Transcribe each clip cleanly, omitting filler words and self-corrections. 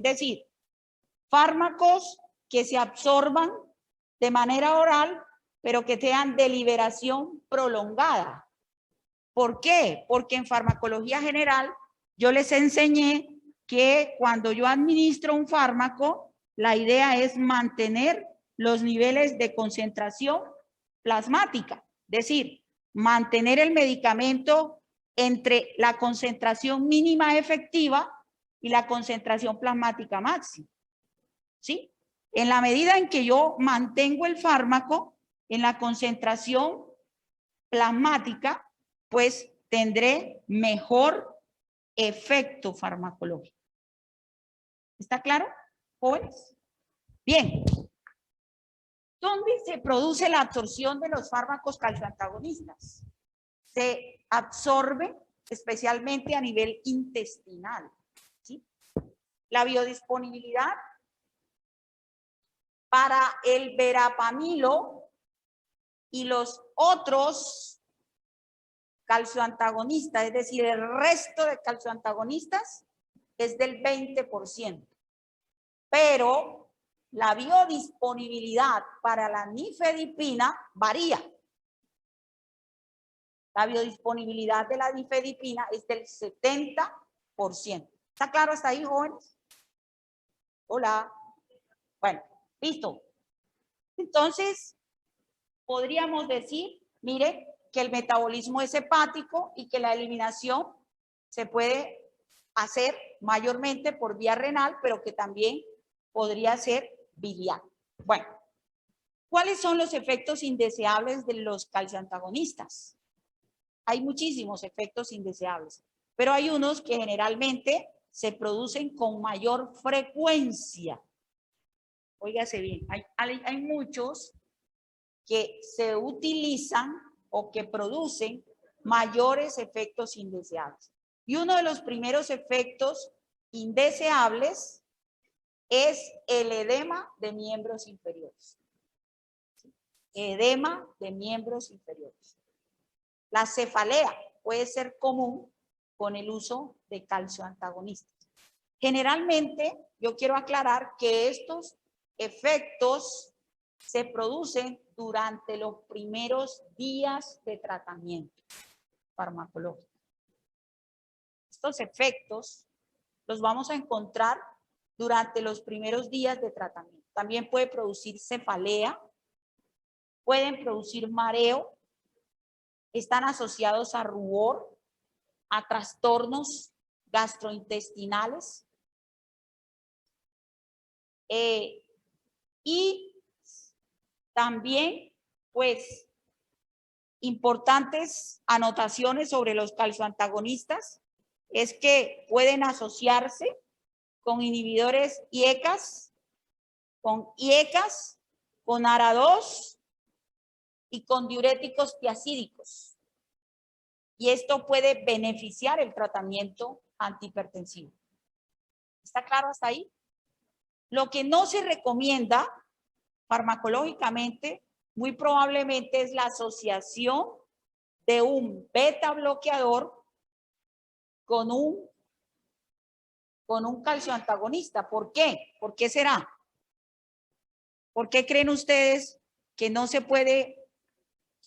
Es decir, fármacos que se absorban de manera oral, pero que sean de liberación prolongada. ¿Por qué? Porque en farmacología general yo les enseñé que cuando yo administro un fármaco, la idea es mantener los niveles de concentración plasmática, es decir, mantener el medicamento entre la concentración mínima efectiva y la concentración plasmática máxima. ¿Sí? En la medida en que yo mantengo el fármaco en la concentración plasmática, pues tendré mejor efecto farmacológico. ¿Está claro, jóvenes? Bien. ¿Dónde se produce la absorción de los fármacos calcioantagonistas? Se absorbe especialmente a nivel intestinal. ¿Sí? La biodisponibilidad para el verapamilo y los otros calcioantagonistas, es decir, el resto de calcioantagonistas, es del 20%. Pero la biodisponibilidad para la nifedipina varía. La biodisponibilidad de la nifedipina es del 70%. ¿Está claro hasta ahí, jóvenes? Hola. Bueno, listo. Entonces, podríamos decir, mire, que el metabolismo es hepático y que la eliminación se puede hacer mayormente por vía renal, pero que también podría ser biliar. Bueno, ¿cuáles son los efectos indeseables de los calcioantagonistas? Hay muchísimos efectos indeseables, pero hay unos que generalmente se producen con mayor frecuencia. Óigase bien, hay muchos que se utilizan o que producen mayores efectos indeseables. Y uno de los primeros efectos indeseables es el edema de miembros inferiores. Edema de miembros inferiores. La cefalea puede ser común con el uso de calcioantagonistas. Generalmente, yo quiero aclarar que estos efectos se producen durante los primeros días de tratamiento farmacológico. Estos efectos los vamos a encontrar durante los primeros días de tratamiento. También puede producir cefalea, pueden producir mareo, están asociados a rubor, a trastornos gastrointestinales y también, pues, importantes anotaciones sobre los calcioantagonistas es que pueden asociarse con inhibidores IECAS, con ARA2 y con diuréticos tiacídicos. Y esto puede beneficiar el tratamiento antihipertensivo. ¿Está claro hasta ahí? Lo que no se recomienda farmacológicamente, muy probablemente es la asociación de un beta bloqueador con un calcioantagonista. ¿Por qué? ¿Por qué será? ¿Por qué creen ustedes que no se puede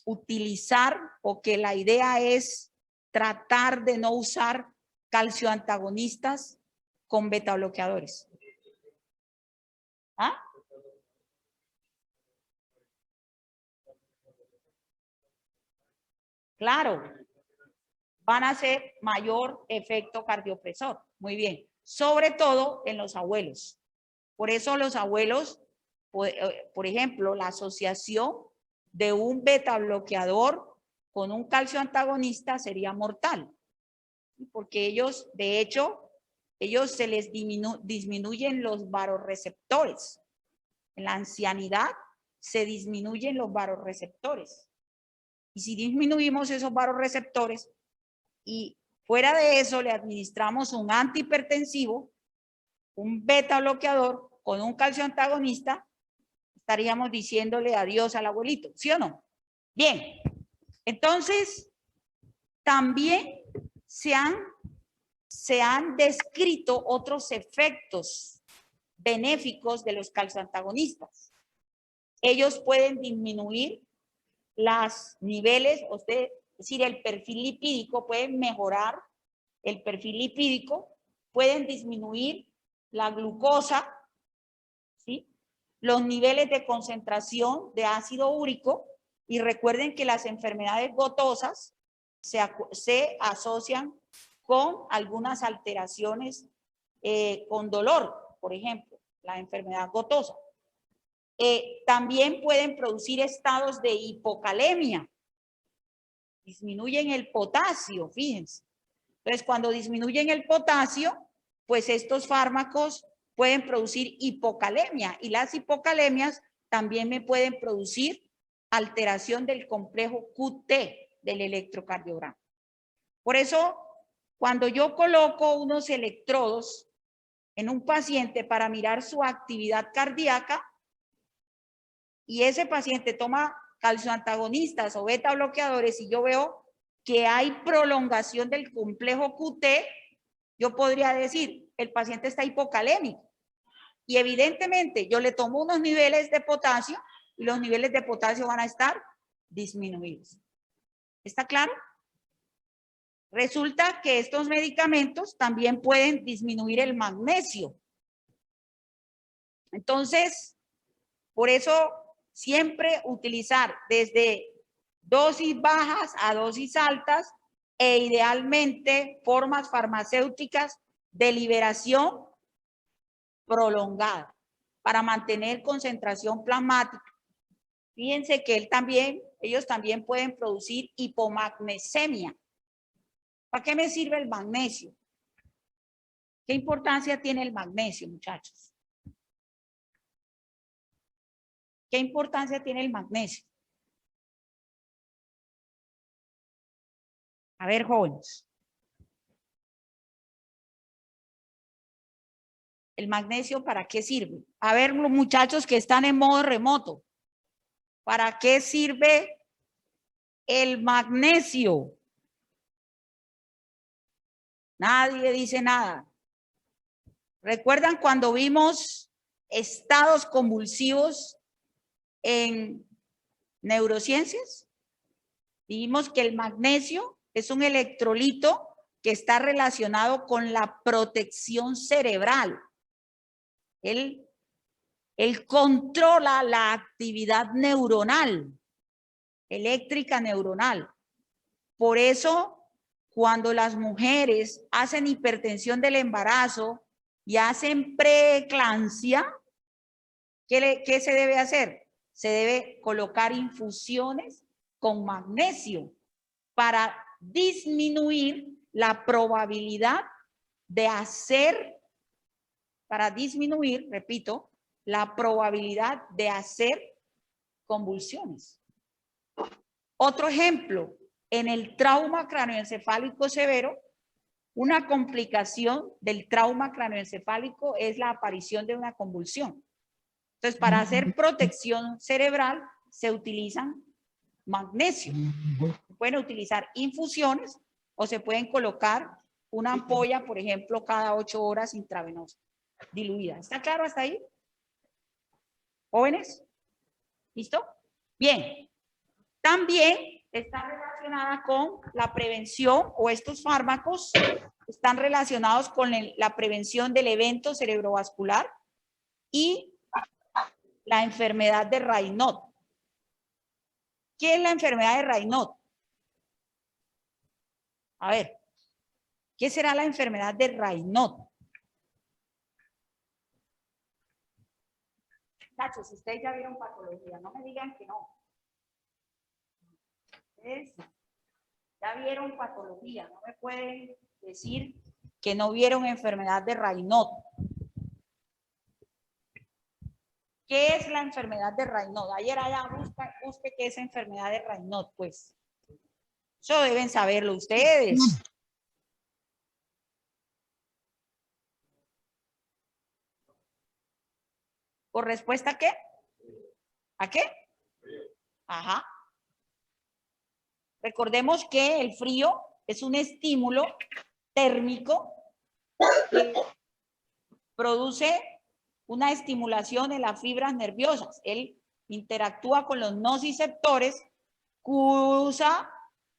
utilizar o que la idea es tratar de no usar calcioantagonistas con beta bloqueadores? ¿Ah? Claro, van a hacer mayor efecto cardiopresor. Muy bien, sobre todo en los abuelos. Por eso los abuelos, por ejemplo, la asociación de un beta bloqueador con un calcioantagonista sería mortal. Porque ellos, de hecho, ellos se les disminuyen los vasoreceptores. En la ancianidad se disminuyen los vasoreceptores. Y si disminuimos esos vasoreceptores y fuera de eso le administramos un antihipertensivo, un beta bloqueador con un calcioantagonista, estaríamos diciéndole adiós al abuelito, ¿sí o no? Bien, entonces también se han descrito otros efectos benéficos de los calcioantagonistas. Ellos pueden disminuir los niveles, es decir, el perfil lipídico, pueden mejorar el perfil lipídico, pueden disminuir la glucosa, ¿sí? Los niveles de concentración de ácido úrico, y recuerden que las enfermedades gotosas se asocian con algunas alteraciones con dolor, por ejemplo, la enfermedad gotosa. También pueden producir estados de hipocalemia. Disminuyen el potasio, fíjense. Entonces, cuando disminuyen el potasio, pues estos fármacos pueden producir hipocalemia, y las hipocalemias también me pueden producir alteración del complejo QT del electrocardiograma. Por eso, cuando yo coloco unos electrodos en un paciente para mirar su actividad cardíaca, y ese paciente toma calcioantagonistas o beta bloqueadores, y yo veo que hay prolongación del complejo QT, yo podría decir, el paciente está hipocalémico. Y evidentemente yo le tomo unos niveles de potasio y los niveles de potasio van a estar disminuidos. ¿Está claro? Resulta que estos medicamentos también pueden disminuir el magnesio. Entonces, por eso siempre utilizar desde dosis bajas a dosis altas, e idealmente formas farmacéuticas de liberación prolongada para mantener concentración plasmática. Fíjense que ellos también pueden producir hipomagnesemia. ¿Para qué me sirve el magnesio? ¿Qué importancia tiene el magnesio, muchachos? ¿Qué importancia tiene el magnesio? A ver, jóvenes. ¿El magnesio para qué sirve? A ver, los muchachos que están en modo remoto. ¿Para qué sirve el magnesio? Nadie dice nada. ¿Recuerdan cuando vimos estados convulsivos en neurociencias? Dijimos que el magnesio es un electrolito que está relacionado con la protección cerebral. Él controla la actividad neuronal, eléctrica neuronal. Por eso, cuando las mujeres hacen hipertensión del embarazo y hacen preeclampsia, ¿qué se debe hacer? Se debe colocar infusiones con magnesio para disminuir la probabilidad de repito, la probabilidad de hacer convulsiones. Otro ejemplo, en el trauma cráneoencefálico severo, una complicación del trauma cráneoencefálico es la aparición de una convulsión. Entonces, para hacer protección cerebral se utilizan magnesio. Pueden utilizar infusiones o se pueden colocar una ampolla, por ejemplo, cada 8 horas intravenosa, diluida. ¿Está claro hasta ahí? ¿Jóvenes? ¿Listo? Bien. También está relacionada con la prevención, o estos fármacos están relacionados con la prevención del evento cerebrovascular y la enfermedad de Raynaud. ¿Qué es la enfermedad de Raynaud? A ver, ¿qué será la enfermedad de Raynaud? Muchachos, ustedes ya vieron patología, no me digan que no. Ustedes ya vieron patología, no me pueden decir que no vieron enfermedad de Raynaud. ¿Qué es la enfermedad de Raynaud? Ayer allá busque qué es enfermedad de Raynaud, pues. Eso deben saberlo ustedes. ¿Por respuesta a qué? ¿A qué? Ajá. Recordemos que el frío es un estímulo térmico que produce una estimulación en las fibras nerviosas. Él interactúa con los nociceptores, cruza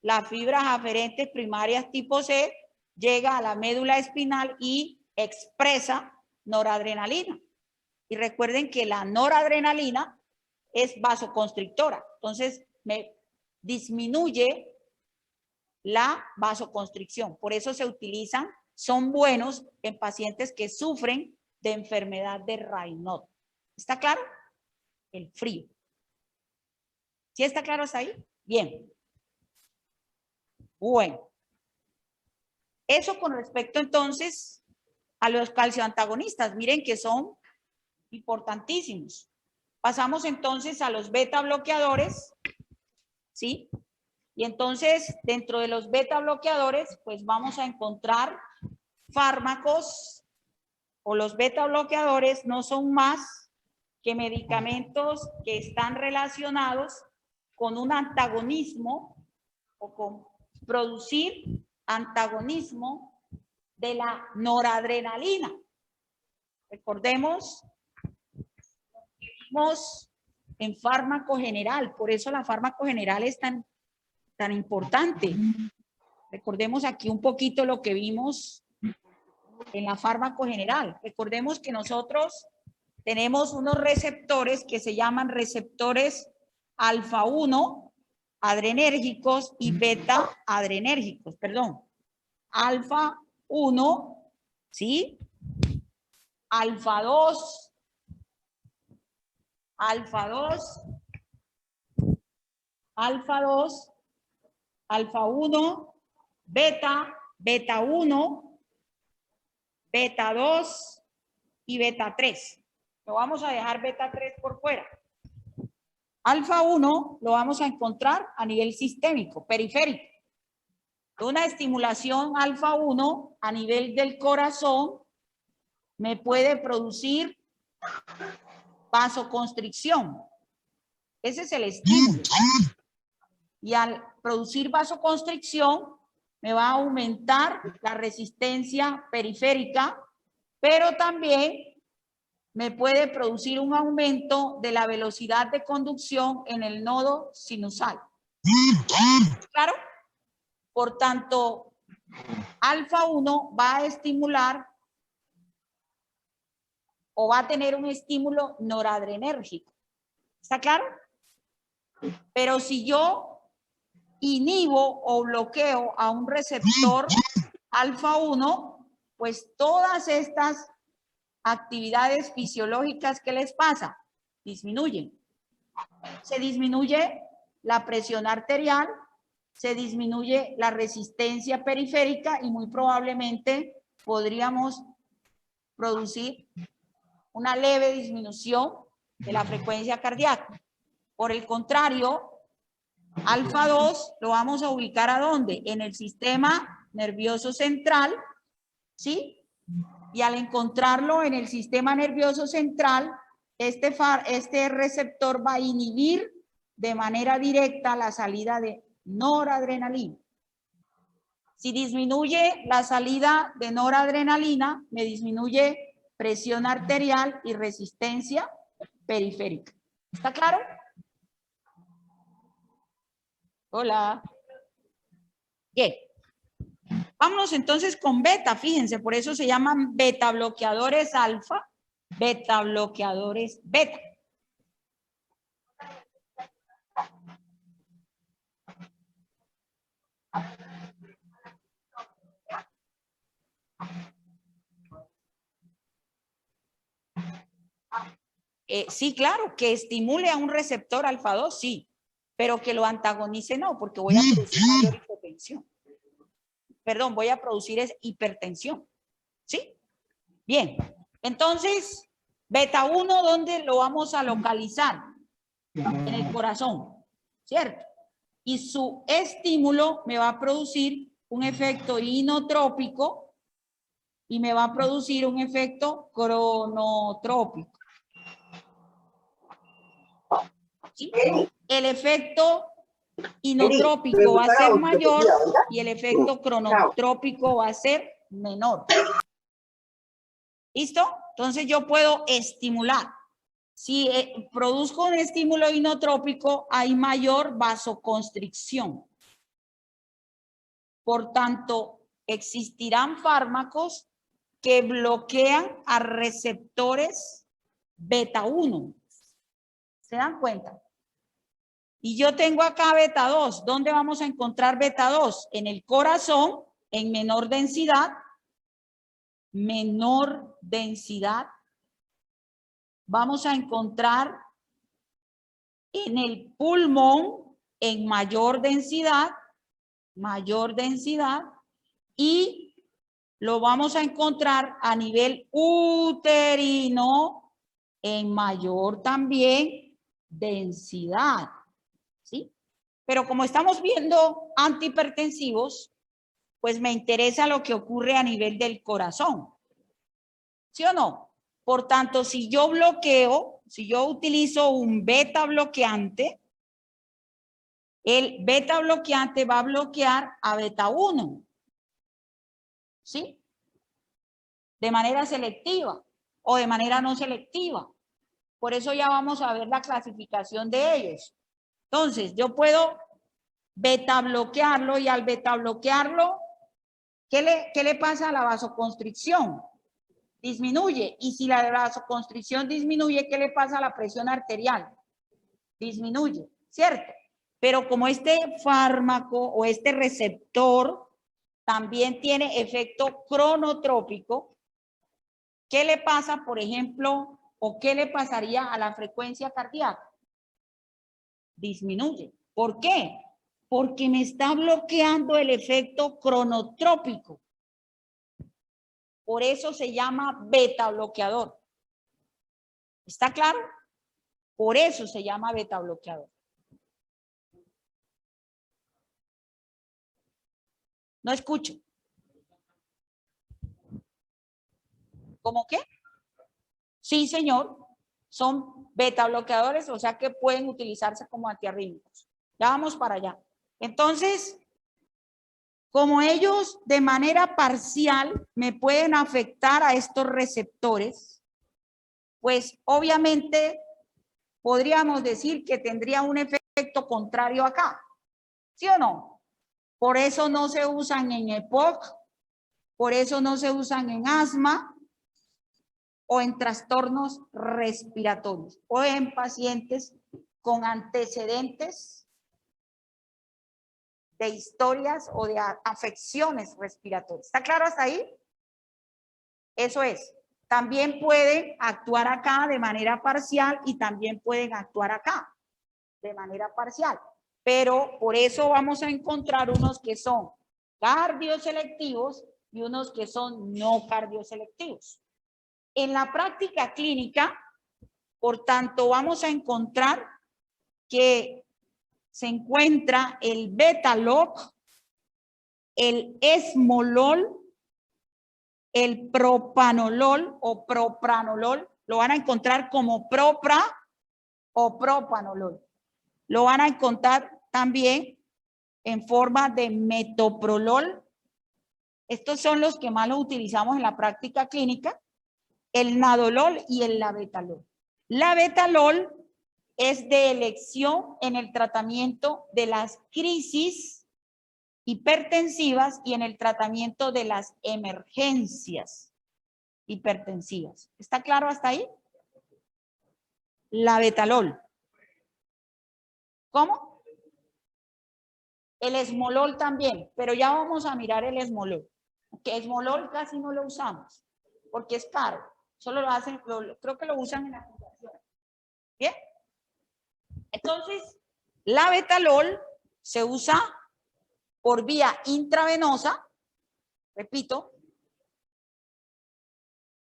las fibras aferentes primarias tipo C, llega a la médula espinal y expresa noradrenalina. Y recuerden que la noradrenalina es vasoconstrictora, entonces me disminuye la vasoconstricción. Por eso se utilizan, son buenos en pacientes que sufren de enfermedad de Raynaud. ¿Está claro? El frío. ¿Sí está claro hasta ahí? Bien. Bueno. Eso con respecto entonces a los calcioantagonistas. Miren que son importantísimos. Pasamos entonces a los beta bloqueadores, ¿sí? Y entonces dentro de los beta bloqueadores pues vamos a encontrar fármacos, o los beta bloqueadores no son más que medicamentos que están relacionados con un antagonismo o con producir antagonismo de la noradrenalina. Recordemos, vimos en fármaco general, por eso la fármaco general es tan importante. Recordemos aquí un poquito lo que vimos en la fármaco general. Recordemos que nosotros tenemos unos receptores que se llaman receptores alfa 1 adrenérgicos y beta adrenérgicos, perdón. Alfa 1, ¿sí? Alfa 2, alfa 2, alfa 2, alfa 1, beta, beta 1, beta 2 y beta 3. Lo vamos a dejar beta 3 por fuera. Alfa 1 lo vamos a encontrar a nivel sistémico, periférico. Una estimulación alfa 1 a nivel del corazón me puede producir vasoconstricción. Ese es el estímulo. Y al producir vasoconstricción me va a aumentar la resistencia periférica, pero también me puede producir un aumento de la velocidad de conducción en el nodo sinusal. ¿Claro? Por tanto, alfa 1 va a estimular o va a tener un estímulo noradrenérgico. ¿Está claro? Pero si yo inhibo o bloqueo a un receptor alfa 1, pues todas estas actividades fisiológicas, ¿qué les pasa? Disminuyen. Se disminuye la presión arterial, se disminuye la resistencia periférica y muy probablemente podríamos producir una leve disminución de la frecuencia cardíaca. Por el contrario, alfa 2 lo vamos a ubicar ¿a dónde? En el sistema nervioso central, ¿sí? Y al encontrarlo en el sistema nervioso central, este receptor va a inhibir de manera directa la salida de noradrenalina. Si disminuye la salida de noradrenalina, me disminuye presión arterial y resistencia periférica. ¿Está claro? Hola. Bien. Vámonos entonces con beta, fíjense, por eso se llaman beta bloqueadores alfa, beta bloqueadores beta. Sí, claro, que estimule a un receptor alfa 2, sí, pero que lo antagonice no, porque voy a producir mayor hipotensión. Perdón, voy a producir hipertensión. ¿Sí? Bien, entonces, beta 1, ¿dónde lo vamos a localizar? En el corazón, ¿cierto? Y su estímulo me va a producir un efecto inotrópico y me va a producir un efecto cronotrópico. ¿Sí? El efecto inotrópico va a ser mayor y el efecto cronotrópico va a ser menor. ¿Listo? Entonces yo puedo estimular. Si produzco un estímulo inotrópico, hay mayor vasoconstricción. Por tanto, existirán fármacos que bloquean a receptores beta 1. ¿Se dan cuenta? Y yo tengo acá beta 2. ¿Dónde vamos a encontrar beta 2? En el corazón, en menor densidad. Menor densidad. Vamos a encontrar en el pulmón en mayor densidad, y lo vamos a encontrar a nivel uterino en mayor también densidad, ¿sí? Pero como estamos viendo antihipertensivos, pues me interesa lo que ocurre a nivel del corazón, ¿sí o no? Por tanto, si yo bloqueo, si yo utilizo un beta bloqueante, el beta bloqueante va a bloquear a beta 1, ¿sí? De manera selectiva o de manera no selectiva. Por eso ya vamos a ver la clasificación de ellos. Entonces, yo puedo beta bloquearlo y al beta bloquearlo, ¿qué le pasa a la vasoconstricción? Disminuye. Y si la vasoconstricción disminuye, ¿qué le pasa a la presión arterial? Disminuye, ¿cierto? Pero como este fármaco o este receptor también tiene efecto cronotrópico, ¿qué le pasa, por ejemplo, o qué le pasaría a la frecuencia cardíaca? Disminuye. ¿Por qué? Porque me está bloqueando el efecto cronotrópico. Por eso se llama beta bloqueador. ¿Está claro? Por eso se llama beta bloqueador. No escucho. ¿Cómo qué? Sí, señor. Son beta bloqueadores, o sea que pueden utilizarse como antiarrítmicos. Ya vamos para allá. Entonces, como ellos de manera parcial me pueden afectar a estos receptores, pues obviamente podríamos decir que tendría un efecto contrario acá. ¿Sí o no? Por eso no se usan en EPOC, por eso no se usan en asma o en trastornos respiratorios o en pacientes con antecedentes de historias o de afecciones respiratorias. ¿Está claro hasta ahí? Eso es. También pueden actuar acá de manera parcial y también pueden actuar acá de manera parcial. Pero por eso vamos a encontrar unos que son cardioselectivos y unos que son no cardioselectivos. En la práctica clínica, por tanto, vamos a encontrar que se encuentra el beta-loc, el esmolol, el propanolol o propranolol, lo van a encontrar como propra o propanolol. Lo van a encontrar también en forma de metoprolol. Estos son los que más los utilizamos en la práctica clínica, el nadolol y el labetalol. Labetalol es de elección en el tratamiento de las crisis hipertensivas y en el tratamiento de las emergencias hipertensivas. ¿Está claro hasta ahí? Labetalol. ¿Cómo? El esmolol también, pero ya vamos a mirar el esmolol. Que esmolol casi no lo usamos, porque es caro. Solo lo hacen, creo que lo usan en la fundación. ¿Bien? Entonces, labetalol se usa por vía intravenosa, repito,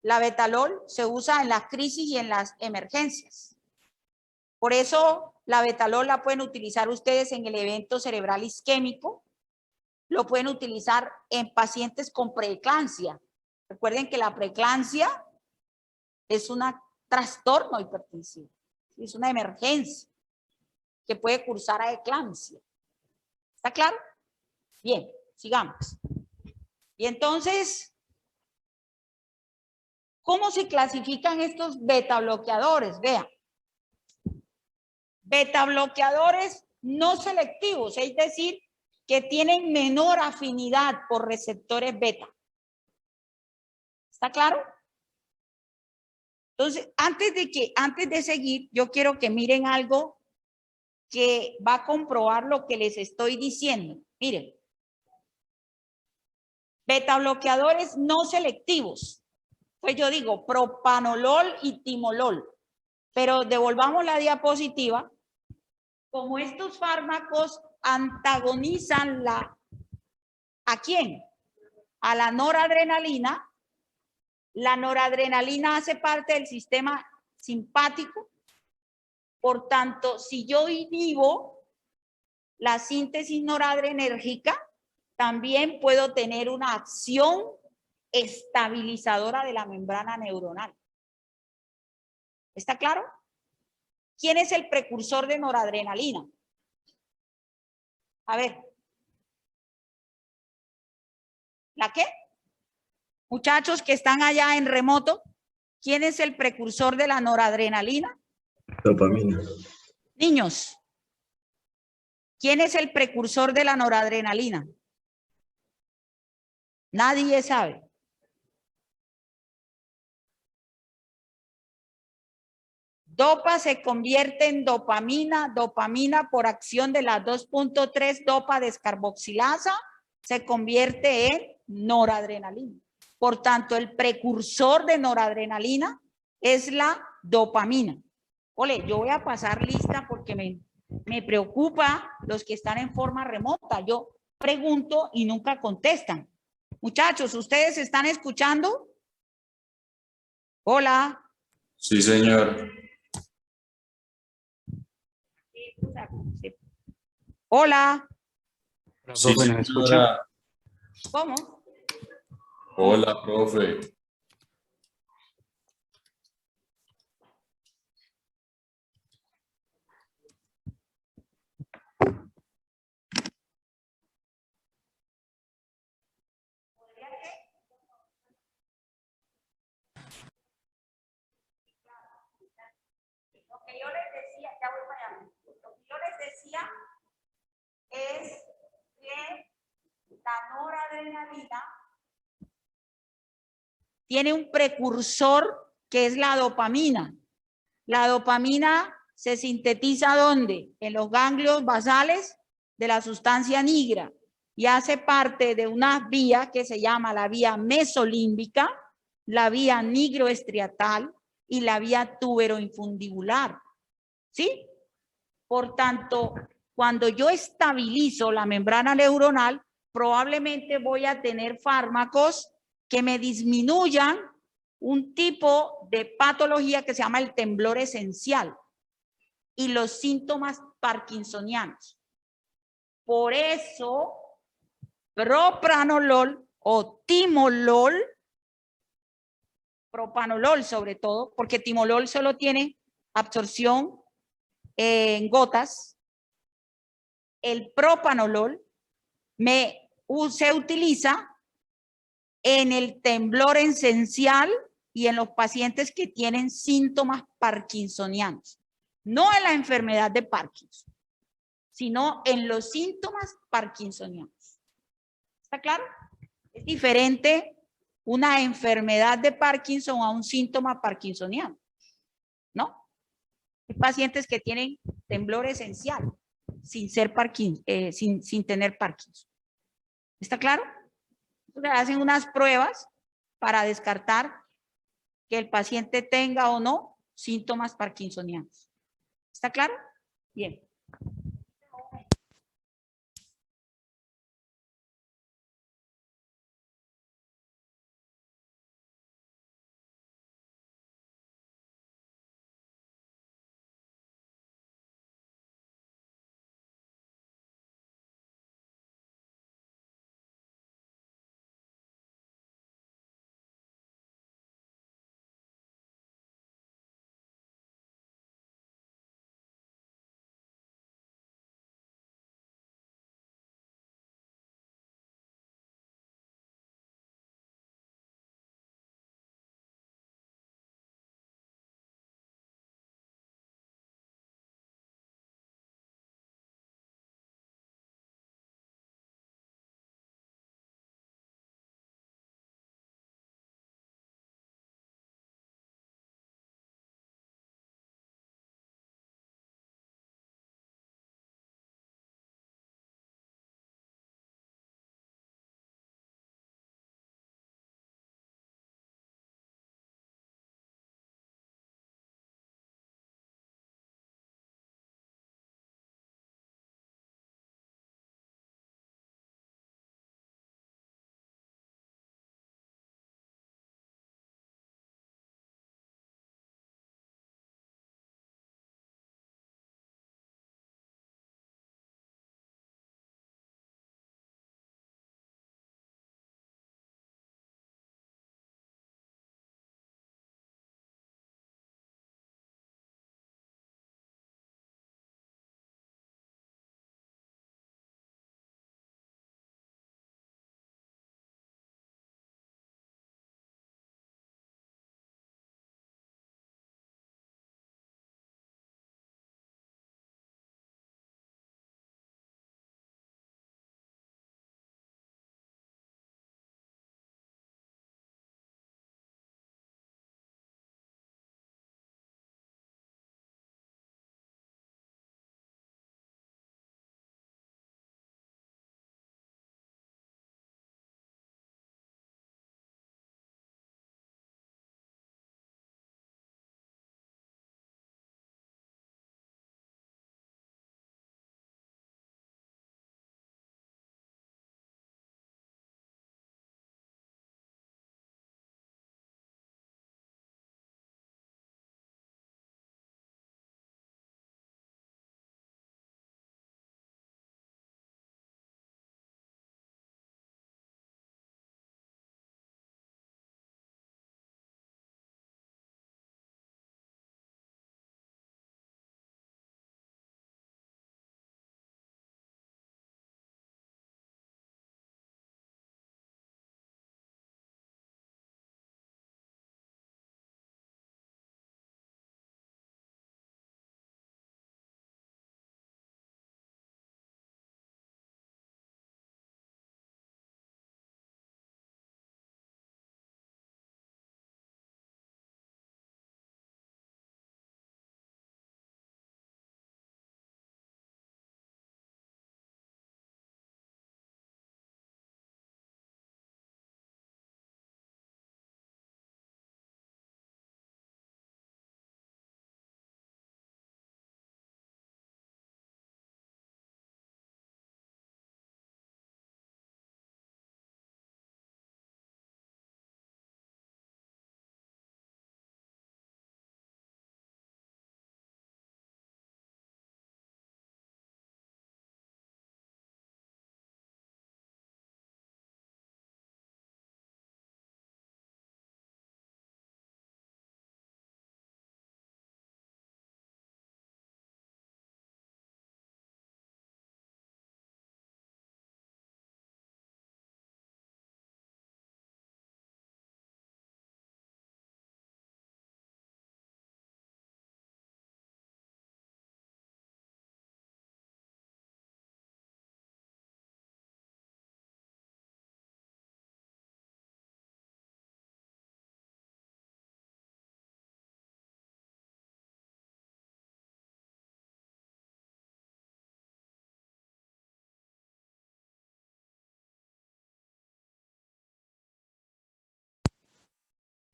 labetalol se usa en las crisis y en las emergencias. Por eso, labetalol la pueden utilizar ustedes en el evento cerebral isquémico, lo pueden utilizar en pacientes con preeclampsia. Recuerden que la preeclampsia es un trastorno hipertensivo, es una emergencia que puede cursar a eclampsia. ¿Está claro? Bien, sigamos. Y entonces, ¿Cómo se clasifican estos beta bloqueadores? Vean. Beta bloqueadores no selectivos, es decir, que tienen menor afinidad por receptores beta. ¿Está claro? Entonces, antes de seguir, yo quiero que miren algo que va a comprobar lo que les estoy diciendo. Miren. Beta bloqueadores no selectivos. Pues yo digo propanolol y timolol. Pero devolvamos la diapositiva. Como estos fármacos antagonizan ¿a quién? A la noradrenalina. La noradrenalina hace parte del sistema simpático. Por tanto, si yo inhibo la síntesis noradrenérgica, también puedo tener una acción estabilizadora de la membrana neuronal. ¿Está claro? ¿Quién es el precursor de noradrenalina? A ver. ¿La qué? Muchachos que están allá en remoto, ¿quién es el precursor de la noradrenalina? Dopamina. Niños, ¿quién es el precursor de la noradrenalina? Nadie sabe. Dopa se convierte en dopamina, dopamina por acción de la 2.3 dopa descarboxilasa se convierte en noradrenalina. Por tanto, el precursor de noradrenalina es la dopamina. Ole, yo voy a pasar lista porque me preocupa los que están en forma remota. Yo pregunto y nunca contestan. Muchachos, ¿ustedes están escuchando? Hola. Sí, señor. Hola. Sí, Profe, ¿nos escucha? señora. ¿Cómo? Hola, profe. Lo que yo les decía, ya voy para allá. Lo que yo les decía es que la noradrenalina tiene un precursor que es la dopamina. La dopamina se sintetiza ¿dónde? En los ganglios basales de la sustancia nigra y hace parte de una vía que se llama la vía mesolímbica, la vía nigroestriatal y la vía tuberoinfundibular. ¿Sí? Por tanto, cuando yo estabilizo la membrana neuronal, probablemente voy a tener fármacos que me disminuyan un tipo de patología que se llama el temblor esencial y los síntomas parkinsonianos. Por eso, propranolol o timolol, propanolol sobre todo, porque timolol solo tiene absorción en gotas. El propanolol se utiliza en el temblor esencial y en los pacientes que tienen síntomas parkinsonianos. No en la enfermedad de Parkinson, sino en los síntomas parkinsonianos. ¿Está claro? Es diferente una enfermedad de Parkinson a un síntoma parkinsoniano, ¿no? Hay pacientes que tienen temblor esencial sin tener Parkinson. ¿Está claro? Entonces, hacen unas pruebas para descartar que el paciente tenga o no síntomas parkinsonianos. ¿Está claro? Bien.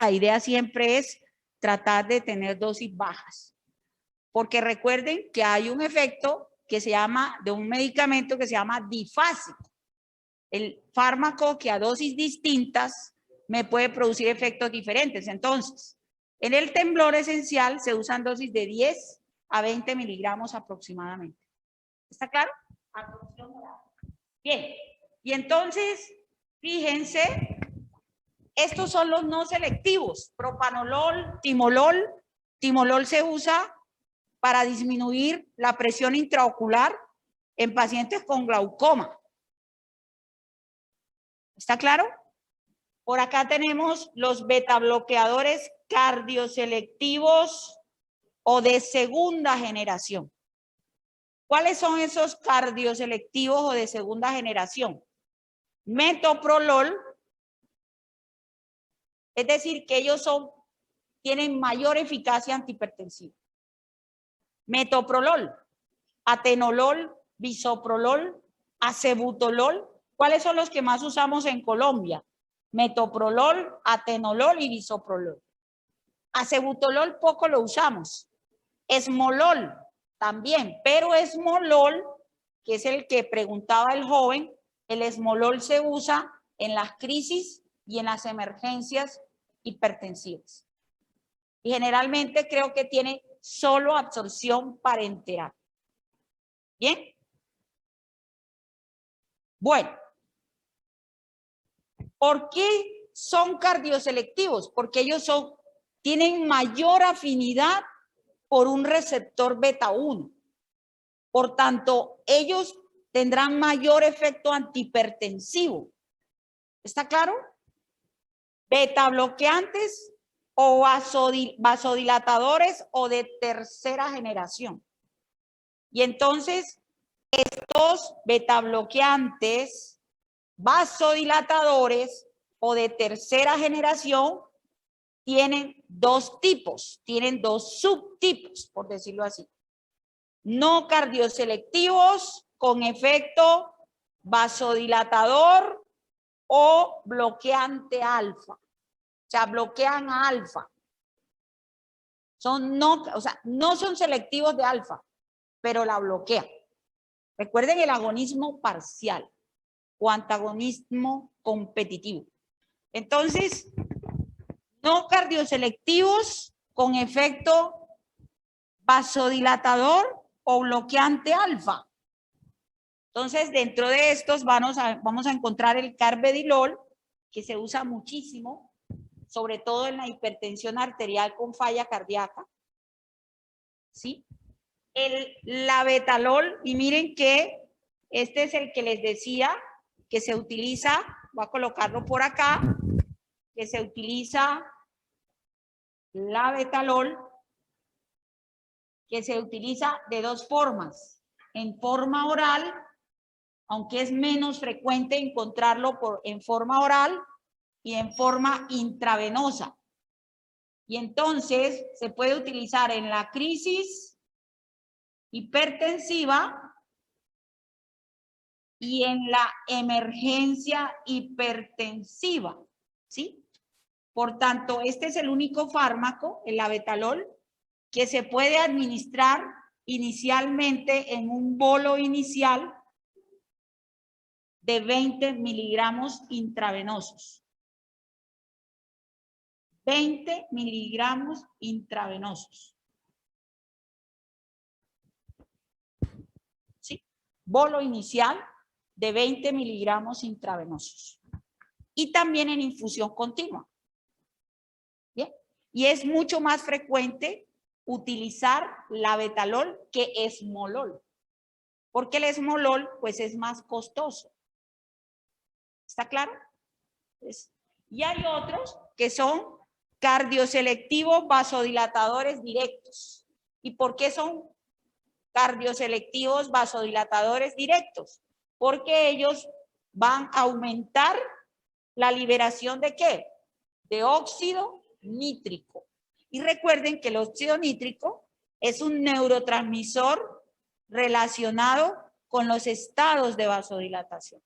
la idea siempre es tratar de tener dosis bajas. Porque recuerden que hay un efecto que se llama, de un medicamento que se llama difásico. El fármaco que a dosis distintas me puede producir efectos diferentes. Entonces, en el temblor esencial se usan dosis de 10 a 20 miligramos aproximadamente. ¿Está claro? Bien. Y entonces, fíjense, estos son los no selectivos. Propanolol, timolol. Timolol se usa para disminuir la presión intraocular en pacientes con glaucoma. ¿Está claro? Por acá tenemos los betabloqueadores cardioselectivos o de segunda generación. ¿Cuáles son esos cardioselectivos o de segunda generación? Metoprolol, es decir, que ellos tienen mayor eficacia antihipertensiva. Metoprolol, atenolol, bisoprolol, acebutolol. ¿Cuáles son los que más usamos en Colombia? Metoprolol, atenolol y bisoprolol. Acebutolol poco lo usamos. Esmolol también, pero esmolol, que es el que preguntaba el joven, el esmolol se usa en las crisis y en las emergencias hipertensivas. Y generalmente creo que tiene solo absorción parenteral. ¿Bien? Bueno. ¿Por qué son cardioselectivos? Porque ellos tienen mayor afinidad por un receptor beta 1. Por tanto, ellos tendrán mayor efecto antihipertensivo. ¿Está claro? Beta bloqueantes o vasodilatadores o de tercera generación. Y entonces, estos beta bloqueantes, vasodilatadores o de tercera generación tienen dos tipos, tienen dos subtipos, por decirlo así. No cardioselectivos con efecto vasodilatador o bloqueante alfa. O sea, bloquean a alfa. No son selectivos de alfa, pero la bloquean. Recuerden el agonismo parcial o antagonismo competitivo. Entonces, no cardioselectivos con efecto vasodilatador o bloqueante alfa. Entonces, dentro de estos vamos a encontrar el carvedilol, que se usa muchísimo, sobre todo en la hipertensión arterial con falla cardíaca. ¿Sí? El labetalol, y miren que este es el que les decía que se utiliza, voy a colocarlo por acá, que se utiliza labetalol, que se utiliza de dos formas, en forma oral, aunque es menos frecuente encontrarlo en forma oral, y en forma intravenosa. Y entonces se puede utilizar en la crisis hipertensiva y en la emergencia hipertensiva, ¿sí? Por tanto, este es el único fármaco, el labetalol, que se puede administrar inicialmente en un bolo inicial de 20 miligramos intravenosos. 20 miligramos intravenosos. ¿Sí? Bolo inicial de 20 miligramos intravenosos. Y también en infusión continua. ¿Bien? Y es mucho más frecuente utilizar labetalol que esmolol. Porque el esmolol, pues, es más costoso. ¿Está claro? Y hay otros que son cardioselectivos vasodilatadores directos. ¿Y por qué son cardioselectivos vasodilatadores directos? Porque ellos van a aumentar la liberación ¿de qué? De óxido nítrico. Y recuerden que el óxido nítrico es un neurotransmisor relacionado con los estados de vasodilatación.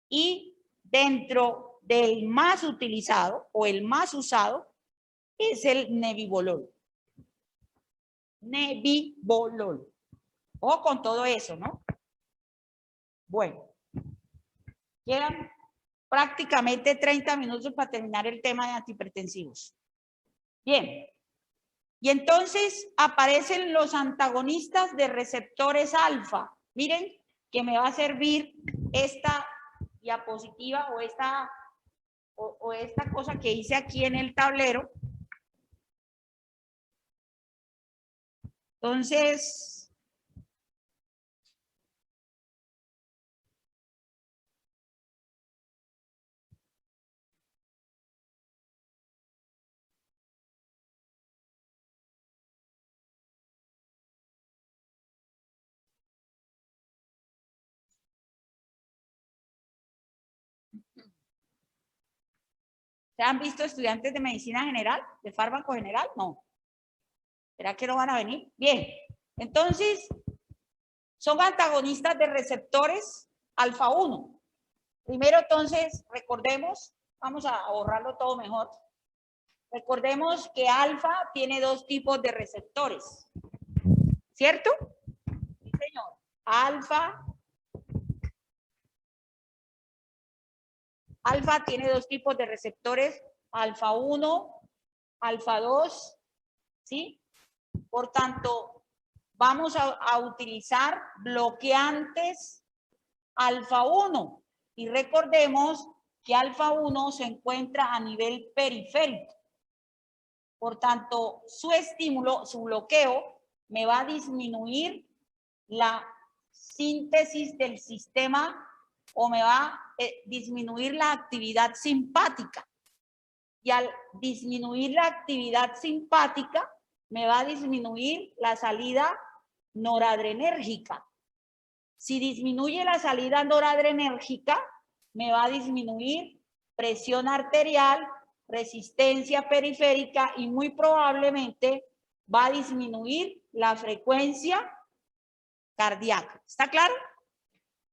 Y dentro del más utilizado o el más usado es el nebivolol. Nebivolol. O con todo eso, ¿no? Bueno, quedan prácticamente 30 minutos para terminar el tema de antihipertensivos. Bien. Y entonces aparecen los antagonistas de receptores alfa. Miren que me va a servir esta diapositiva o esta cosa que hice aquí en el tablero. Entonces, ¿se han visto estudiantes de medicina general, de fármaco general? No. ¿Será que no van a venir? Bien. Entonces, son antagonistas de receptores alfa 1. Primero, entonces, recordemos, vamos a borrarlo todo mejor. Recordemos que alfa tiene dos tipos de receptores, ¿cierto? Sí, señor. Alfa tiene dos tipos de receptores, alfa 1, alfa 2, ¿sí? Por tanto, vamos a utilizar bloqueantes alfa 1 y recordemos que alfa 1 se encuentra a nivel periférico. Por tanto, su estímulo, su bloqueo, me va a disminuir la síntesis del sistema o me va a disminuir la actividad simpática. Y al disminuir la actividad simpática, me va a disminuir la salida noradrenérgica. Si disminuye la salida noradrenérgica, me va a disminuir presión arterial, resistencia periférica y muy probablemente va a disminuir la frecuencia cardíaca. ¿Está claro?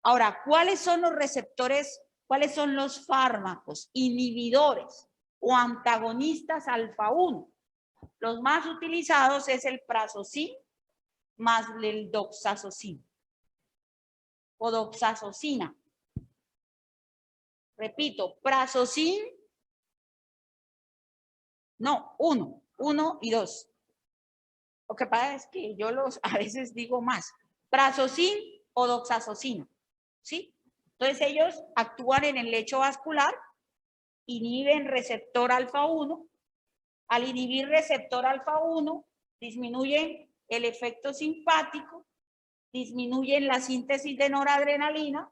Ahora, ¿cuáles son los receptores? ¿Cuáles son los fármacos inhibidores o antagonistas alfa 1? Los más utilizados es el prazosine más el doxazocina o doxazocina. Repito, prazosine, no, 1 y 2. Lo que pasa es que yo a veces digo más, prazosine o doxazocina, ¿sí? Entonces ellos actúan en el lecho vascular, inhiben receptor alfa 1. Al inhibir receptor alfa 1, disminuyen el efecto simpático, disminuyen la síntesis de noradrenalina,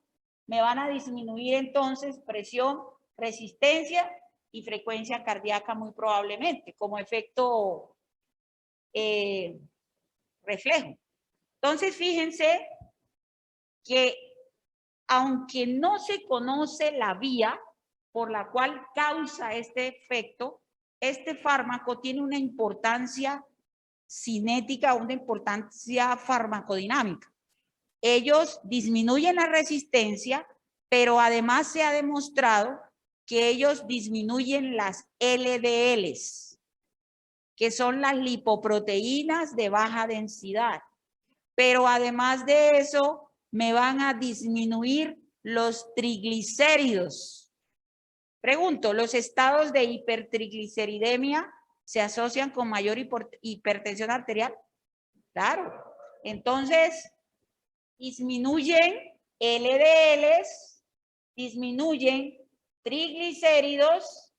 me van a disminuir entonces presión, resistencia y frecuencia cardíaca muy probablemente como efecto reflejo. Entonces, fíjense que aunque no se conoce la vía por la cual causa este efecto, este fármaco tiene una importancia cinética, una importancia farmacodinámica. Ellos disminuyen la resistencia, pero además se ha demostrado que ellos disminuyen las LDLs, que son las lipoproteínas de baja densidad. Pero además de eso, me van a disminuir los triglicéridos. Pregunto, ¿los estados de hipertrigliceridemia se asocian con mayor hipertensión arterial? Claro. Entonces, disminuyen LDLs, disminuyen triglicéridos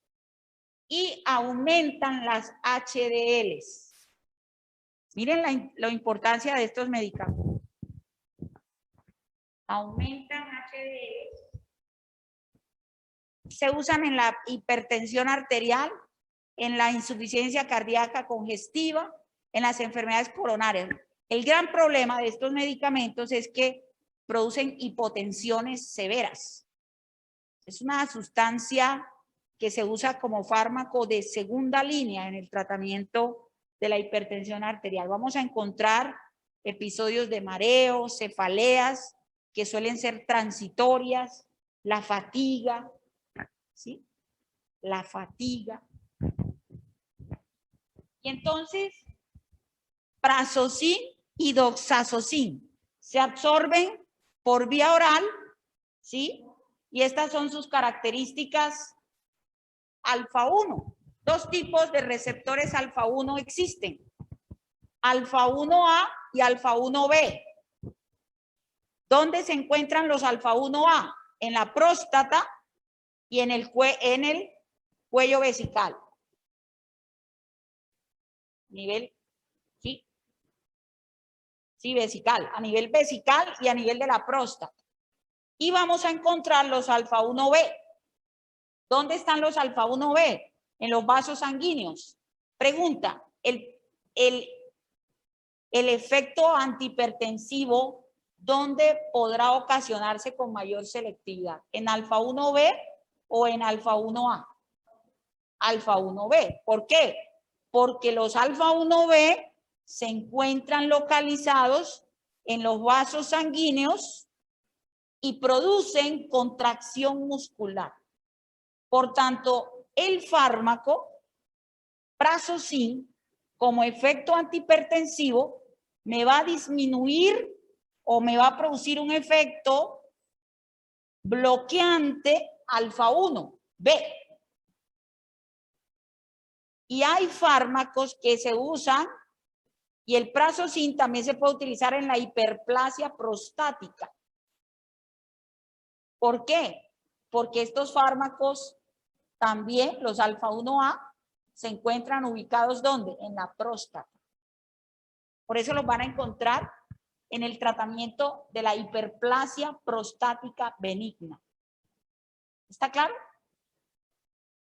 y aumentan las HDLs. Miren la importancia de estos medicamentos. Aumentan HDLs. Se usan en la hipertensión arterial, en la insuficiencia cardíaca congestiva, en las enfermedades coronarias. El gran problema de estos medicamentos es que producen hipotensiones severas. Es una sustancia que se usa como fármaco de segunda línea en el tratamiento de la hipertensión arterial. Vamos a encontrar episodios de mareo, cefaleas, que suelen ser transitorias, la fatiga, ¿sí? la fatiga. Y entonces, prazosín y doxazosín se absorben por vía oral, ¿sí? Y estas son sus características alfa 1. Dos tipos de receptores alfa 1 existen. Alfa 1A y alfa 1B. ¿Dónde se encuentran los alfa 1A? En la próstata y en el cuello vesical. Nivel, sí. Sí, vesical. A nivel vesical y a nivel de la próstata. Y vamos a encontrar los alfa 1B. ¿Dónde están los alfa 1B? En los vasos sanguíneos. Pregunta, el efecto antihipertensivo, ¿dónde podrá ocasionarse con mayor selectividad? ¿En alfa 1B o en alfa 1A? Alfa 1B. ¿Por qué? Porque los alfa 1B se encuentran localizados en los vasos sanguíneos y producen contracción muscular. Por tanto, el fármaco prazosín, como efecto antihipertensivo, me va a disminuir o me va a producir un efecto bloqueante alfa 1B. Y hay fármacos que se usan, y el prazosín también se puede utilizar en la hiperplasia prostática. ¿Por qué? Porque estos fármacos también, los alfa 1A, se encuentran ubicados ¿dónde? En la próstata. Por eso los van a encontrar en el tratamiento de la hiperplasia prostática benigna. ¿Está claro?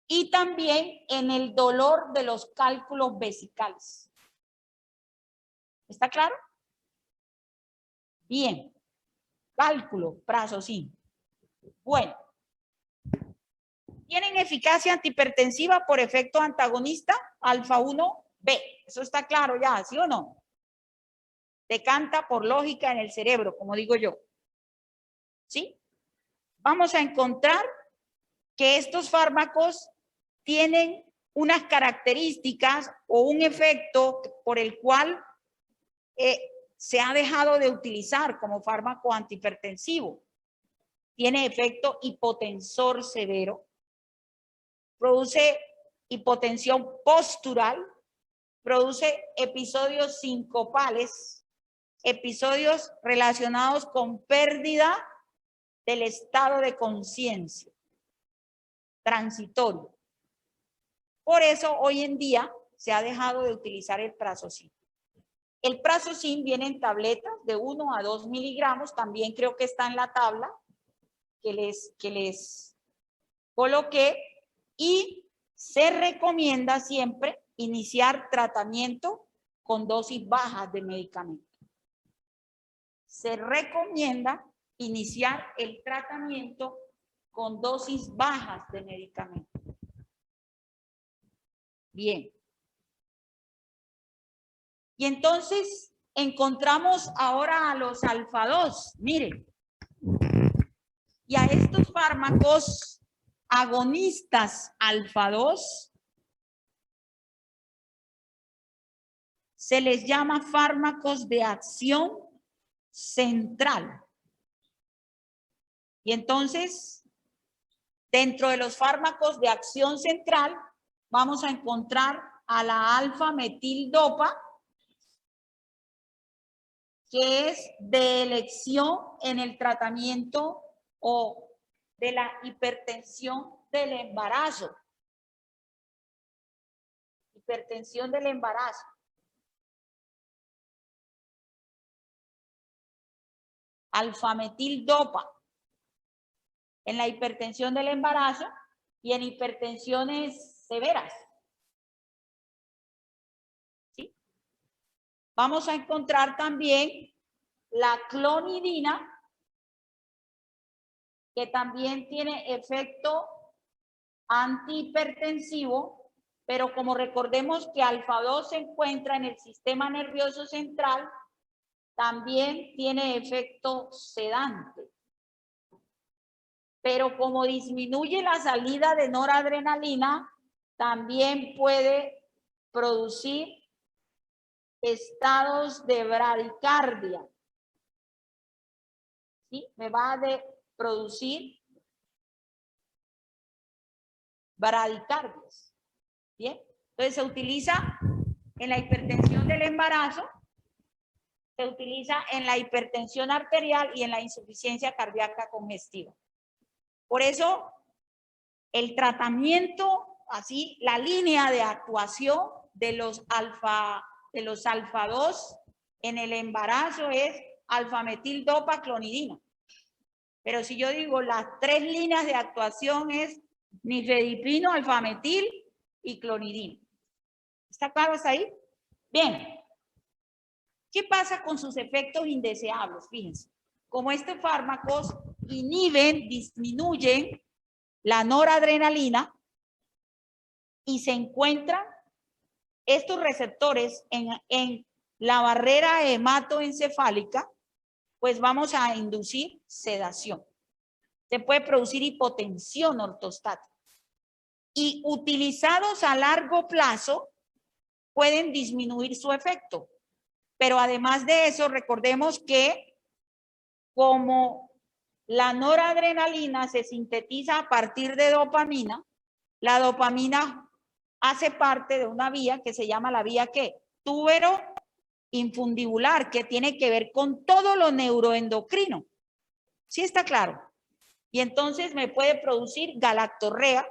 Y también en el dolor de los cálculos vesicales. ¿Está claro? Bien. Cálculo, prazosín. Bueno. ¿Tienen eficacia antihipertensiva por efecto antagonista? Alfa 1B. Eso está claro ya, ¿sí o no? Decanta por lógica en el cerebro, como digo yo. ¿Sí? Vamos a encontrar que estos fármacos tienen unas características o un efecto por el cual se ha dejado de utilizar como fármaco antihipertensivo. Tiene efecto hipotensor severo, produce hipotensión postural, produce episodios sincopales, episodios relacionados con pérdida del estado de conciencia transitorio. Por eso hoy en día se ha dejado de utilizar el prazosín. El prazosín viene en tabletas de 1 a 2 miligramos, también creo que está en la tabla que les coloqué, y se recomienda siempre iniciar tratamiento con dosis bajas de medicamento. Se recomienda iniciar el tratamiento con dosis bajas de medicamento. Bien. Y entonces encontramos ahora a los alfa 2. Miren. Y a estos fármacos agonistas alfa 2 se les llama fármacos de acción central. Y entonces, dentro de los fármacos de acción central, vamos a encontrar a la alfa-metildopa, que es de elección en el tratamiento o de la hipertensión del embarazo. Hipertensión del embarazo. Alfa-metildopa en la hipertensión del embarazo y en hipertensiones severas. ¿Sí? Vamos a encontrar también la clonidina, que también tiene efecto antihipertensivo, pero como recordemos que alfa 2 se encuentra en el sistema nervioso central, también tiene efecto sedante. pero como disminuye la salida de noradrenalina, también puede producir estados de bradicardia. ¿Sí? Me va a producir bradicardias. Bien, entonces se utiliza en la hipertensión del embarazo, se utiliza en la hipertensión arterial y en la insuficiencia cardíaca congestiva. Por eso, el tratamiento, así, la línea de actuación de los alfa 2 en el embarazo es alfametil-dopa-clonidina. Pero si yo digo las 3 líneas de actuación es nifedipino, alfametil y clonidina. ¿Está claro hasta ahí? Bien. ¿Qué pasa con sus efectos indeseables? Fíjense, como estos fármacos inhiben, disminuyen la noradrenalina y se encuentran estos receptores en la barrera hematoencefálica, pues vamos a inducir sedación. Se puede producir hipotensión ortostática. Y utilizados a largo plazo, pueden disminuir su efecto. Pero además de eso, recordemos que como la noradrenalina se sintetiza a partir de dopamina, la dopamina hace parte de una vía que se llama la vía ¿qué? Túbero infundibular, que tiene que ver con todo lo neuroendocrino. ¿Sí está claro? Y entonces me puede producir galactorrea,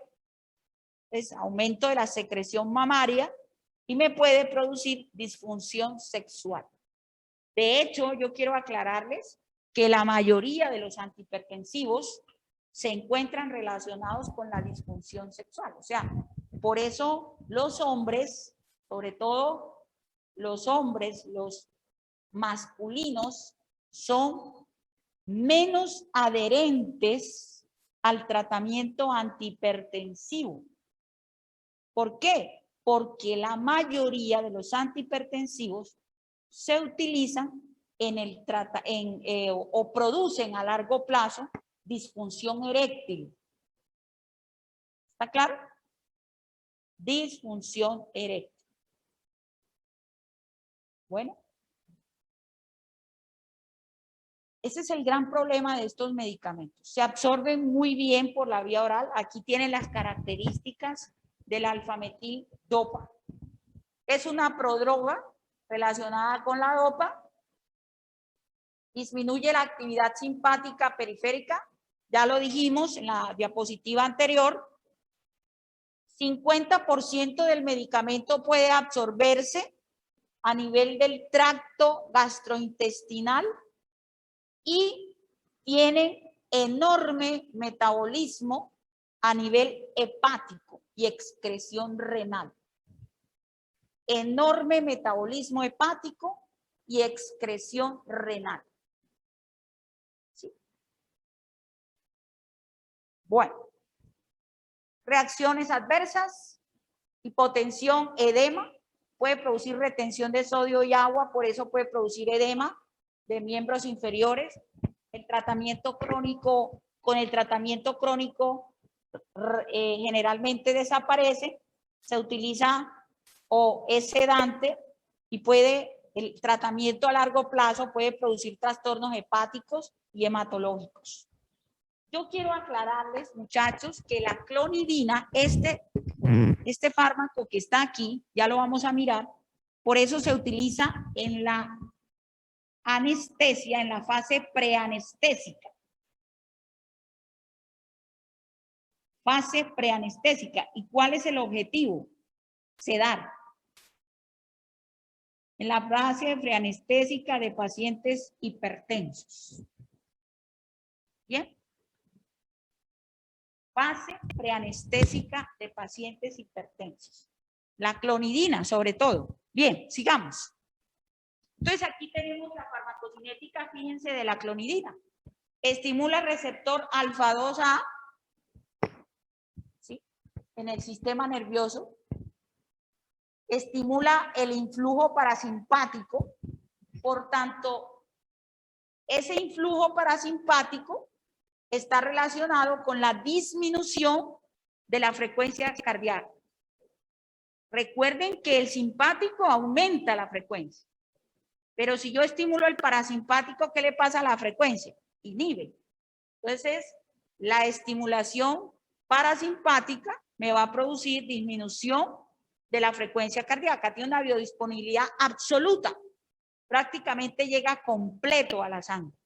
es aumento de la secreción mamaria, y me puede producir disfunción sexual. De hecho, yo quiero aclararles que la mayoría de los antihipertensivos se encuentran relacionados con la disfunción sexual. O sea, por eso los hombres, sobre todo los hombres, los masculinos, son menos adherentes al tratamiento antihipertensivo. ¿Por qué? Porque la mayoría de los antihipertensivos se utilizan o producen a largo plazo disfunción eréctil. ¿Está claro? Disfunción eréctil. Bueno. Ese es el gran problema de estos medicamentos. Se absorben muy bien por la vía oral. Aquí tienen las características del alfametil dopa. Es una prodroga relacionada con la dopa. Disminuye la actividad simpática periférica. Ya lo dijimos en la diapositiva anterior. 50% del medicamento puede absorberse a nivel del tracto gastrointestinal y tiene enorme metabolismo a nivel hepático y excreción renal. Enorme metabolismo hepático y excreción renal. ¿Sí? Bueno, reacciones adversas, hipotensión, edema, puede producir retención de sodio y agua, por eso puede producir edema de miembros inferiores. El tratamiento crónico, con el tratamiento crónico generalmente desaparece, se utiliza o es sedante y el tratamiento a largo plazo puede producir trastornos hepáticos y hematológicos. Yo quiero aclararles, muchachos, que la clonidina, este fármaco que está aquí, ya lo vamos a mirar, por eso se utiliza en la anestesia, en la fase preanestésica. Fase preanestésica. ¿Y cuál es el objetivo? Sedar. En la fase preanestésica de pacientes hipertensos. ¿Bien? Fase preanestésica de pacientes hipertensos. La clonidina, sobre todo. Bien, sigamos. Entonces, aquí tenemos la farmacocinética, fíjense, de la clonidina. Estimula el receptor alfa 2A, ¿sí?, en el sistema nervioso. Estimula el influjo parasimpático. Por tanto, ese influjo parasimpático está relacionado con la disminución de la frecuencia cardíaca. Recuerden que el simpático aumenta la frecuencia, pero si yo estimulo el parasimpático, ¿qué le pasa a la frecuencia? Inhibe. Entonces, la estimulación parasimpática me va a producir disminución de la frecuencia cardíaca. Tiene una biodisponibilidad absoluta. Prácticamente llega completo a la sangre,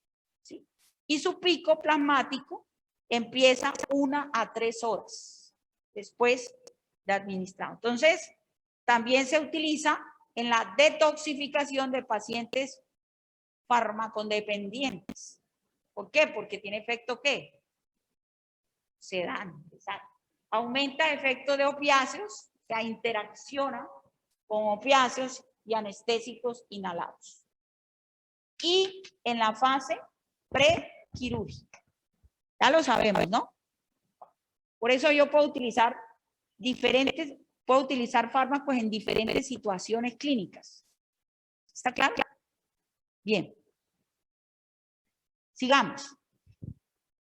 ¿sí? Y su pico plasmático empieza 1 a 3 horas después de administrado. Entonces, también se utiliza en la detoxificación de pacientes farmacodependientes. ¿Por qué? Porque tiene efecto ¿qué? Sedante. Aumenta el efecto de opiáceos, o sea, interacciona con opiáceos y anestésicos inhalados. Y en la fase prequirúrgica. Ya lo sabemos, ¿no? Por eso yo puedo utilizar fármacos en diferentes situaciones clínicas. ¿Está claro? Bien. Sigamos.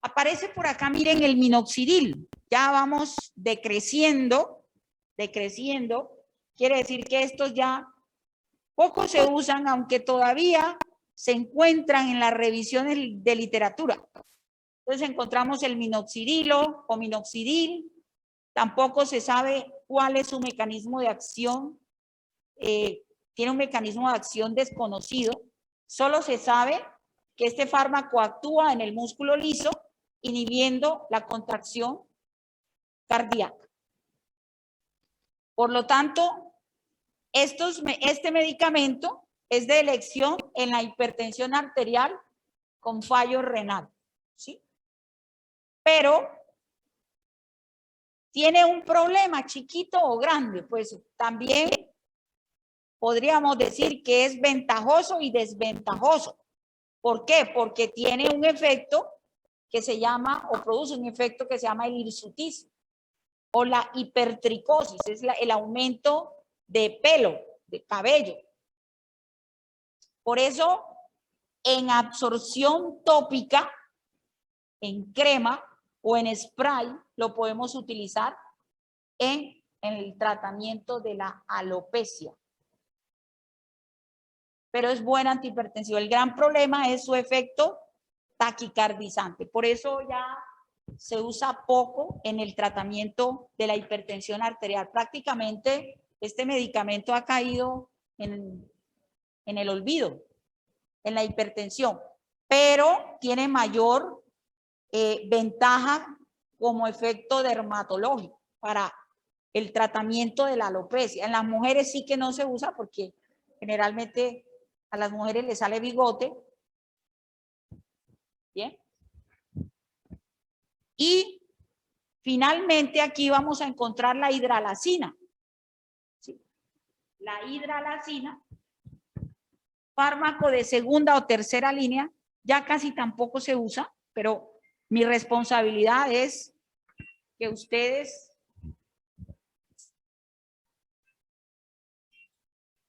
Aparece por acá, miren, el minoxidil. Ya vamos decreciendo. Quiere decir que estos ya poco se usan, aunque todavía se encuentran en las revisiones de literatura. Entonces encontramos el minoxidilo o minoxidil. Tampoco se sabe cuál es su mecanismo de acción. Tiene un mecanismo de acción desconocido. Solo se sabe que este fármaco actúa en el músculo liso, inhibiendo la contracción cardíaca. Por lo tanto, este medicamento es de elección en la hipertensión arterial con fallo renal, ¿sí? Pero tiene un problema chiquito o grande, pues también podríamos decir que es ventajoso y desventajoso. ¿Por qué? Porque tiene un efecto que se llama, o produce un efecto que se llama el hirsutismo o la hipertricosis, es el aumento de pelo, de cabello. Por eso, en absorción tópica, en crema o en spray, lo podemos utilizar en el tratamiento de la alopecia. Pero es buen antihipertensivo. El gran problema es su efecto taquicardizante. Por eso ya se usa poco en el tratamiento de la hipertensión arterial. Prácticamente este medicamento ha caído en el olvido, en la hipertensión, pero tiene mayor ventaja como efecto dermatológico para el tratamiento de la alopecia. En las mujeres sí que no se usa porque generalmente a las mujeres les sale bigote. Bien. Y finalmente aquí vamos a encontrar la hidralacina. ¿Sí? La hidralacina, fármaco de segunda o tercera línea, ya casi tampoco se usa, pero mi responsabilidad es que ustedes,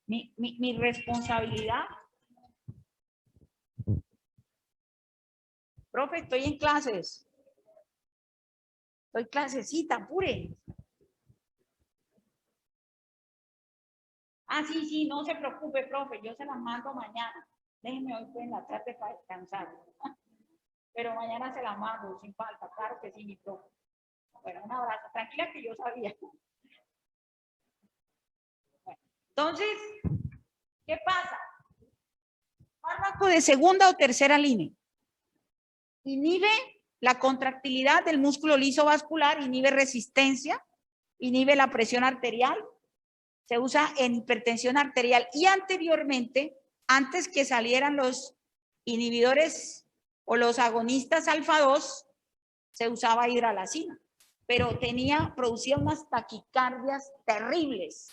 mi responsabilidad, profe, estoy en clases, estoy clasecita, apure. Ah, sí, no se preocupe, profe, yo se las mando mañana. Déjenme hoy en la tarde para descansar. Pero mañana se las mando sin falta, claro que sí, mi profe. Bueno, un abrazo. Tranquila que yo sabía. Bueno, entonces, ¿qué pasa? Fármaco de segunda o tercera línea. Inhibe la contractilidad del músculo liso vascular, inhibe resistencia, inhibe la presión arterial. Se usa en hipertensión arterial y anteriormente, antes que salieran los inhibidores o los agonistas alfa 2, se usaba hidralacina, pero producía unas taquicardias terribles.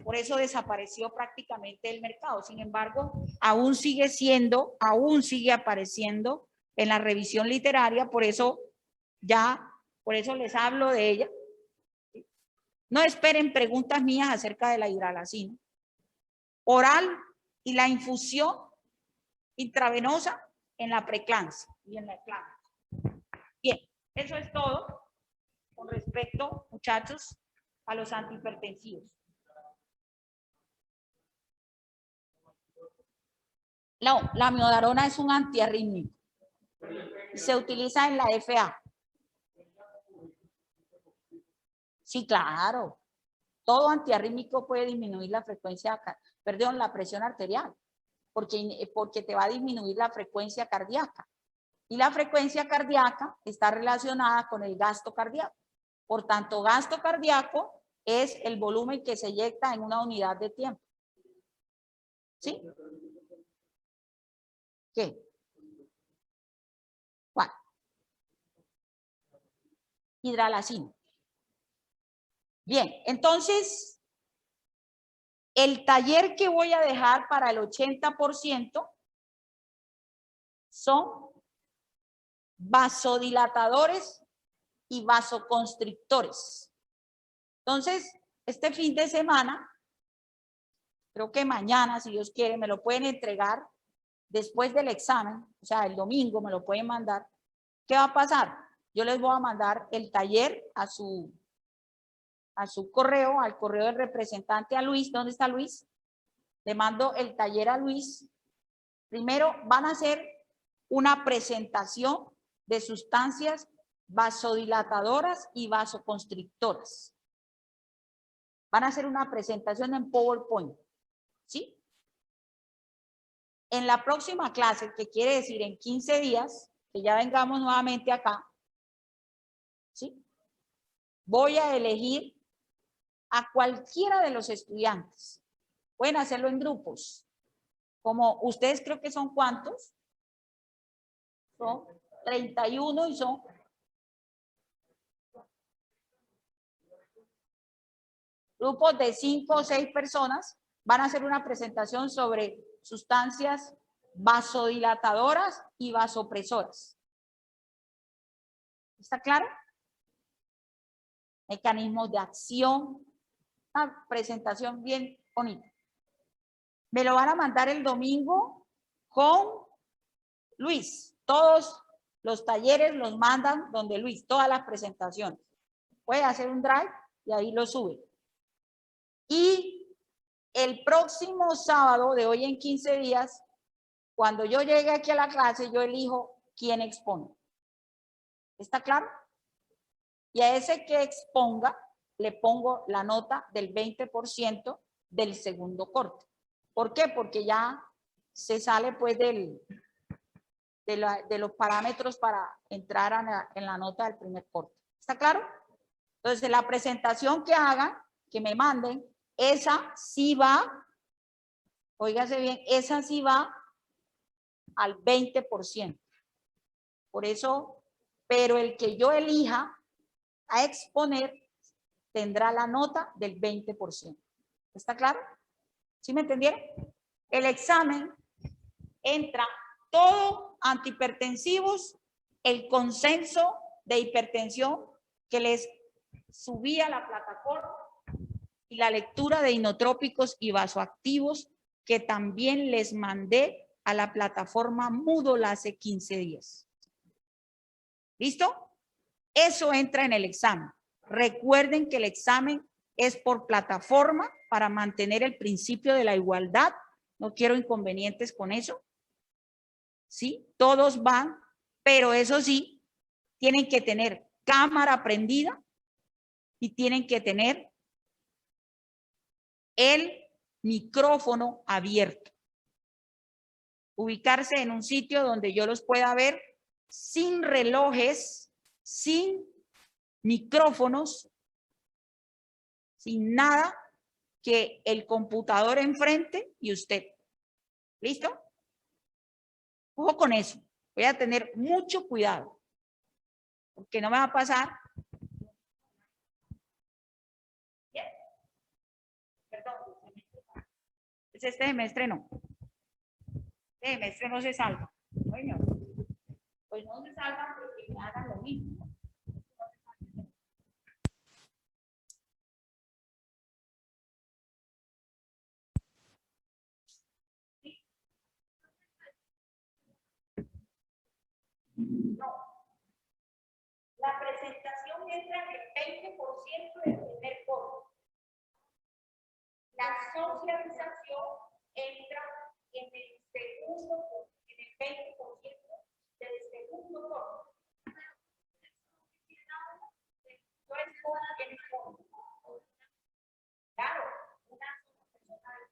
Por eso desapareció prácticamente del mercado. Sin embargo, aún sigue apareciendo en la revisión literaria, por eso les hablo de ella. No esperen preguntas mías acerca de la hidralacina. Oral y la infusión intravenosa en la preeclampsia y en la eclampsia. Bien, eso es todo con respecto, muchachos, a los antihipertensivos. No, la amiodarona es un antiarrítmico. Se utiliza en la FA. Sí, claro. Todo antiarrítmico puede disminuir la frecuencia, perdón, la presión arterial, porque te va a disminuir la frecuencia cardíaca. Y la frecuencia cardíaca está relacionada con el gasto cardíaco. Por tanto, gasto cardíaco es el volumen que se eyecta en una unidad de tiempo. ¿Sí? ¿Qué? ¿Cuál? Hidralacina. Bien, entonces, el taller que voy a dejar para el 80% son vasodilatadores y vasoconstrictores. Entonces, este fin de semana, creo que mañana, si Dios quiere, me lo pueden entregar después del examen, o sea, el domingo me lo pueden mandar. ¿Qué va a pasar? Yo les voy a mandar el taller a su correo, al correo del representante, a Luis. ¿Dónde está Luis? Le mando el taller a Luis. Primero van a hacer una presentación de sustancias vasodilatadoras y vasoconstrictoras. Van a hacer una presentación en PowerPoint, ¿sí? En la próxima clase, que quiere decir en 15 días, que ya vengamos nuevamente acá, ¿sí? Voy a elegir a cualquiera de los estudiantes. Pueden hacerlo en grupos. Como ustedes creo que son ¿cuántos? Son 31 y son... grupos de 5 o 6 personas van a hacer una presentación sobre sustancias vasodilatadoras y vasopresoras. ¿Está claro? Mecanismos de acción. Una presentación bien bonita. Me lo van a mandar el domingo con Luis. Todos los talleres los mandan donde Luis, todas las presentaciones. Puede hacer un drive y ahí lo sube. Y el próximo sábado, de hoy en 15 días, cuando yo llegue aquí a la clase, yo elijo quién expone. ¿Está claro? Y a ese que exponga, le pongo la nota del 20% del segundo corte. ¿Por qué? Porque ya se sale pues de los parámetros para entrar en la nota del primer corte. ¿Está claro? Entonces, la presentación que hagan, que me manden, esa sí va, óigase bien, esa sí va al 20%. Por eso, pero el que yo elija a exponer tendrá la nota del 20%. ¿Está claro? ¿Sí me entendieron? El examen entra todo antihipertensivos, el consenso de hipertensión que les subí a la plataforma y la lectura de inotrópicos y vasoactivos que también les mandé a la plataforma Moodle hace 15 días. ¿Listo? Eso entra en el examen. Recuerden que el examen es por plataforma para mantener el principio de la igualdad. No quiero inconvenientes con eso. ¿Sí? Todos van, pero eso sí, tienen que tener cámara prendida y tienen que tener el micrófono abierto. Ubicarse en un sitio donde yo los pueda ver sin relojes, sin micrófonos, sin nada, que el computador enfrente y usted. ¿Listo? Ojo con eso. Voy a tener mucho cuidado, porque no me va a pasar. ¿Bien? Perdón. Este semestre no. Este semestre no se salva. Bueno, pues no se salvan porque me hagan lo mismo. No. socialización entra en el segundo, en el 20% del segundo corte. Claro, una persona.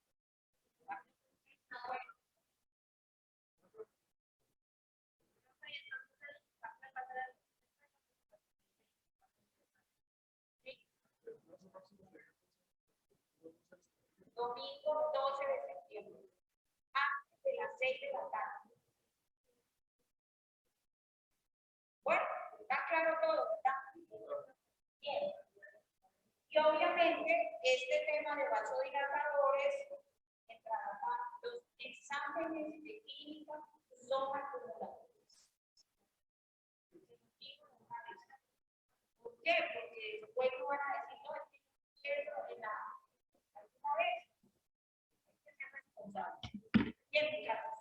Domingo 12 de septiembre, antes de las 6 de la tarde. Bueno, está claro todo, ¿verdad? Bien. Y obviamente este tema de vasodilatadores, los exámenes de química son acumuladores. ¿Por qué? Porque después no van a decir, no, es que quiero en la alguna vez. Hay que ser responsable. Bien, muchachos.